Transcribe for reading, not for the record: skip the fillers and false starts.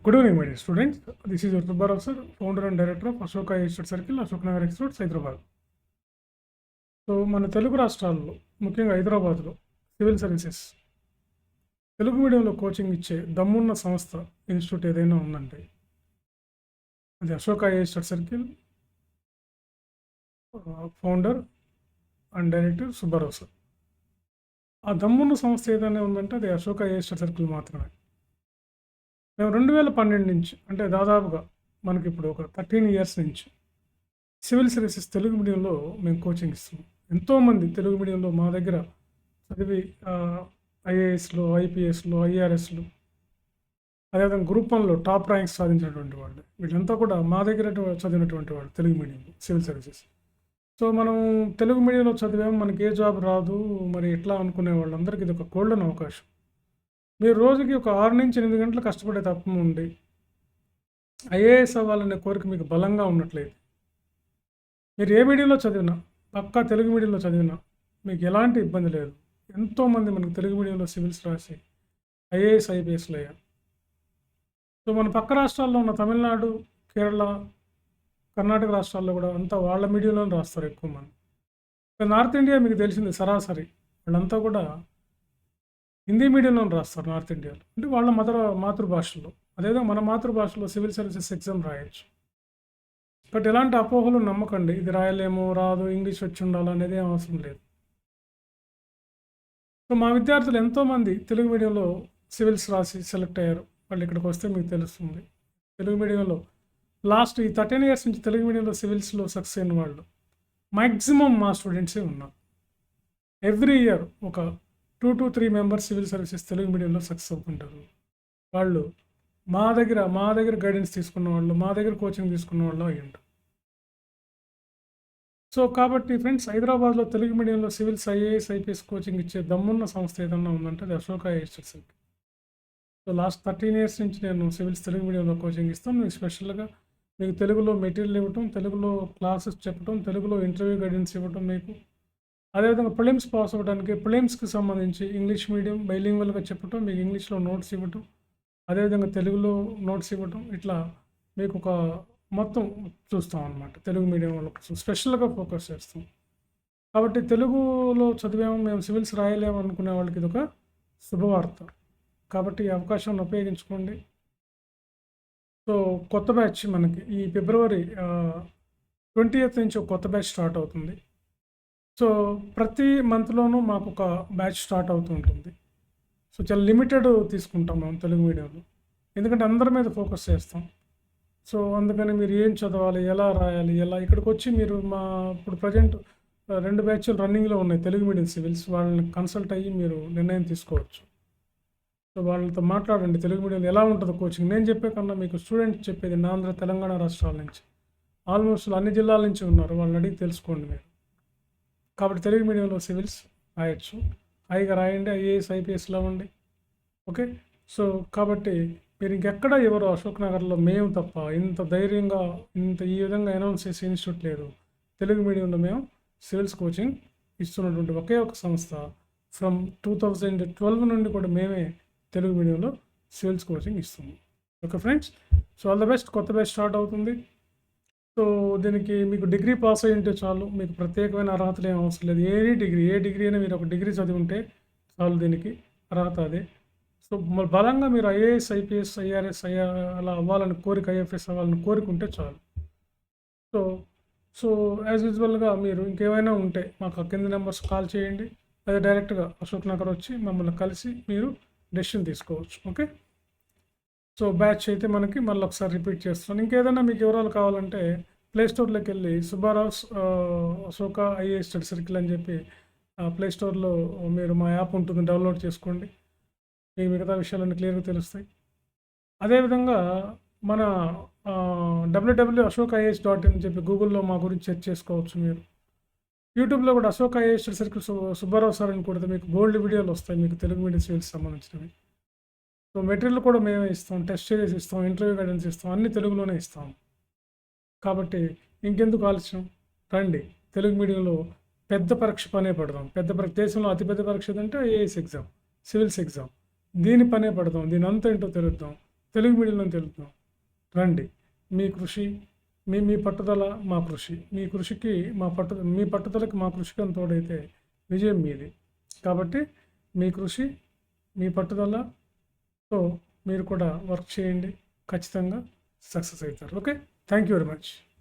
Good evening, my dear students. This is your Subbarao sir, founder and director of Ashoka Institute Circle, Ashok Nagar Institute, Hyderabad. So మన తెలుగు రాష్ట్రాల్లో ముఖ్యంగా హైదరాబాద్లో civil services Telugu మీడియంలో coaching ఇచ్చే దమ్మున్న సంస్థ institute ఏదైనా ఉందంటే అది Ashoka institute circle founder and director Subbarao sir. ఆ దమ్మున్న సంస్థ ఏదైనా ఉందంటే అది అశోక ఇన్స్టిట్యూట్ సర్కిల్ మాత్రమే. మేము 2012 నుంచి అంటే దాదాపుగా మనకి ఇప్పుడు ఒక 13 ఇయర్స్ నుంచి సివిల్ సర్వీసెస్ తెలుగు మీడియంలో మేము కోచింగ్ ఇస్తున్నాం. ఎంతోమంది తెలుగు మీడియంలో మా దగ్గర చదివి ఐఏఎస్లో, ఐపీఎస్లో, ఐఆర్ఎస్లు, అదేవిధంగా గ్రూప్ 1లో టాప్ ర్యాంక్స్ సాధించినటువంటి వాళ్ళు, వీళ్ళంతా కూడా మా దగ్గర చదివినటువంటి వాళ్ళు తెలుగు మీడియంలో సివిల్ సర్వీసెస్. సో మనం తెలుగు మీడియంలో చదివాము, మనకి ఏ జాబ్ రాదు, మరి ఎట్లా అనుకునే వాళ్ళందరికీ ఇది ఒక గోల్డెన్ అవకాశం. మీరు రోజుకి ఒక 6 నుంచి 8 గంటలు కష్టపడే తప్పం ఉండి ఐఏఎస్ అవ్వాలనే కోరిక మీకు బలంగా ఉన్నట్లయితే, మీరు ఏ మీడియంలో చదివినా, పక్కా తెలుగు మీడియంలో చదివినా మీకు ఎలాంటి ఇబ్బంది లేదు. ఎంతోమంది మనకు తెలుగు మీడియంలో సివిల్స్ రాసి ఐఏఎస్, ఐపీఎస్లు అయ్యారు. సో మన పక్క రాష్ట్రాల్లో ఉన్న తమిళనాడు, కేరళ, కర్ణాటక రాష్ట్రాల్లో కూడా అంతా వాళ్ళ మీడియంలోనే రాస్తారు ఎక్కువ మంది. నార్త్ ఇండియా మీకు తెలిసింది సరాసరి వాళ్ళంతా కూడా హిందీ మీడియంలో రాస్తారు నార్త్ ఇండియాలో, అంటే వాళ్ళ మాతృభాషలో. అదేవిధంగా మన మాతృభాషలో సివిల్ సర్వీసెస్ ఎగ్జామ్ రాయొచ్చు. బట్ ఎలాంటి అపోహలు నమ్మకండి, ఇది రాయలేమో, రాదు, ఇంగ్లీష్ వచ్చి ఉండాలనేది అవసరం లేదు. సో మా విద్యార్థులు ఎంతోమంది తెలుగు మీడియంలో సివిల్స్ రాసి సెలెక్ట్ అయ్యారు. వాళ్ళు ఇక్కడికి వస్తే మీకు తెలుస్తుంది. తెలుగు మీడియంలో లాస్ట్ ఈ 13 ఇయర్స్ నుంచి తెలుగు మీడియంలో సివిల్స్లో సక్సెస్ అయిన వాళ్ళు మ్యాక్సిమం మా స్టూడెంట్సే ఉన్నారు. ఎవ్రీ ఇయర్ ఒక 2 to 3 members civil services Telugu మీడియంలో సక్సెస్ అవుతుంటారు. వాళ్ళు మా దగ్గర గైడెన్స్ తీసుకున్న వాళ్ళు, మా దగ్గర కోచింగ్ తీసుకున్న వాళ్ళు అయ్యి ఉంటారు. సో కాబట్టి ఫ్రెండ్స్, హైదరాబాద్లో తెలుగు మీడియంలో సివిల్స్, ఐఏఎస్, ఐపీఎస్ కోచింగ్ ఇచ్చే దమ్మున్న సంస్థ ఏదన్నా ఉందంటే అది Ashoka institute circle. So last 13 years నుంచి నేను సివిల్స్ తెలుగు మీడియంలో కోచింగ్ ఇస్తాను. మీకు స్పెషల్గా మీకు తెలుగులో మెటీరియల్ ఇవ్వటం, తెలుగులో క్లాసెస్ చెప్పడం, తెలుగులో ఇంటర్వ్యూ గైడెన్స్ ఇవ్వటం, మీకు అదేవిధంగా ప్రిలిమ్స్ పాస్ అవ్వడానికి ప్రిలిమ్స్కి సంబంధించి ఇంగ్లీష్ మీడియం బైలింగ్వల్గా చెప్పటం, మీకు ఇంగ్లీష్లో నోట్స్ ఇవ్వటం, అదేవిధంగా తెలుగులో నోట్స్ ఇవ్వటం, ఇట్లా మీకు ఒక మొత్తం చూస్తాం అన్నమాట. తెలుగు మీడియం వాళ్ళకి స్పెషల్గా ఫోకస్ చేస్తాం. కాబట్టి తెలుగులో చదివాము, మేము సివిల్స్ రాయలేము అనుకునే వాళ్ళకి ఇది ఒక శుభవార్త. కాబట్టి ఈ అవకాశాన్ని ఉపయోగించుకోండి. సో కొత్త బ్యాచ్ మనకి ఈ ఫిబ్రవరి 20th నుంచి ఒక కొత్త బ్యాచ్ స్టార్ట్ అవుతుంది. సో ప్రతి మంత్లోనూ మాకు ఒక బ్యాచ్ స్టార్ట్ అవుతూ ఉంటుంది. సో చాలా లిమిటెడ్ తీసుకుంటాం మేము తెలుగు మీడియంలో, ఎందుకంటే అందరి మీద ఫోకస్ చేస్తాం. సో అందుకని మీరు ఏం చదవాలి, ఎలా రాయాలి, ఇక్కడికి వచ్చి మీరు ఇప్పుడు ప్రజెంట్ 2 బ్యాచ్లు రన్నింగ్లో ఉన్నాయి తెలుగు మీడియం సివిల్స్. వాళ్ళని కన్సల్ట్ అయ్యి మీరు నిర్ణయం తీసుకోవచ్చు. సో వాళ్ళతో మాట్లాడండి, తెలుగు మీడియంలో ఎలా ఉంటుందో కోచింగ్. నేను చెప్పే కన్నా మీకు స్టూడెంట్ చెప్పేది ఆంధ్ర, తెలంగాణ రాష్ట్రాల నుంచి ఆల్మోస్ట్ అన్ని జిల్లాల నుంచి ఉన్నారు, వాళ్ళని అడిగి తెలుసుకోండి మీరు. కాబట్టి తెలుగు మీడియంలో సివిల్స్ రాయొచ్చు, హాయిగా రాయండి, ఐఏఎస్, ఐపీఎస్లో అవ్వండి. ఓకే. సో కాబట్టి మీరు ఇంకెక్కడ ఎవరు అశోక్ నగర్లో మేము తప్ప ఇంత ధైర్యంగా ఈ విధంగా అనౌన్స్ చేసే ఇన్స్టిట్యూట్ లేదు. తెలుగు మీడియంలో మేము సివిల్స్ కోచింగ్ ఇస్తున్నటువంటి ఒకే ఒక సంస్థ. ఫ్రమ్ 2012 నుండి కూడా మేమే తెలుగు మీడియంలో సివిల్స్ కోచింగ్ ఇస్తున్నాం. Okay friends, so all the best. కొత్త బ్యాచ్ స్టార్ట్ అవుతుంది. సో దీనికి మీకు డిగ్రీ పాస్ అయ్యి ఉంటే చాలు, మీకు ప్రత్యేకమైన అర్హతలు ఏం అవసరం లేదు. ఏ డిగ్రీ అయినా మీరు ఒక డిగ్రీ చదివి ఉంటే చాలు, దీనికి అర్హత అదే. సో బలంగా మీరు ఐఏఎస్, ఐపీఎస్, ఐఆర్ఎస్ అలా అవ్వాలని కోరిక, ఐఎఫ్ఎస్ అవ్వాలని కోరుకుంటే చాలు. సో యాజ్ యూజువల్గా మీరు ఇంకేమైనా ఉంటే మాకు కింద నెంబర్స్ కాల్ చేయండి, లేదా డైరెక్ట్గా అశోక్ నగర్ వచ్చి మమ్మల్ని కలిసి మీరు డెసిషన్ తీసుకోవచ్చు. ఓకే. సో బ్యాచ్ అయితే మనకి మళ్ళీ ఒకసారి రిపీట్ చేస్తున్నాను. ఇంకేదైనా మీకు వివరాలు కావాలంటే ప్లేస్టోర్లోకి వెళ్ళి Subbarao Ashoka IAS study circle అని చెప్పి ప్లేస్టోర్లో మీరు మా యాప్ ఉంటుంది, డౌన్లోడ్ చేసుకోండి. మీకు మిగతా విషయాలన్నీ క్లియర్గా తెలుస్తాయి. అదేవిధంగా మన www.ashokaias.in అని చెప్పి గూగుల్లో మా గురించి సెర్చ్ చేసుకోవచ్చు. మీరు యూట్యూబ్లో కూడా Ashoka IAS study circle Subbarao sir అని కొడితే మీకు బోల్డ్ వీడియోలు వస్తాయి, మీకు తెలుగు మీడియం సివిల్స్ సంబంధించినవి. సో మెటీరియల్ కూడా మేమే ఇస్తాం, టెస్ట్ సిరీస్ ఇస్తాం, ఇంటర్వ్యూ గైడెన్స్ ఇస్తాం, అన్ని తెలుగులోనే ఇస్తాం. కాబట్టి ఇంకెందుకు ఆలస్యం, రండి. తెలుగు మీడియంలో పెద్ద పరీక్ష పనే పడదాం. దేశంలో అతిపెద్ద పరీక్ష ఏంటంటే ఐఏఎస్ ఎగ్జామ్, సివిల్స్ ఎగ్జామ్. దీని పనే పడదాం, దీని అంతా ఏంటో తెలుద్దాం. తెలుగు మీడియంలో తెలుపుతాం. రండి. మీ కృషి, మీ పట్టుదల మా కృషి. మీ పట్టుదలకి మా కృషి అని తోడైతే విజయం మీది. కాబట్టి మీ కృషి, మీ పట్టుదలతో మీరు కూడా వర్క్ చేయండి. ఖచ్చితంగా సక్సెస్ అవుతారు. Okay, thank you very much.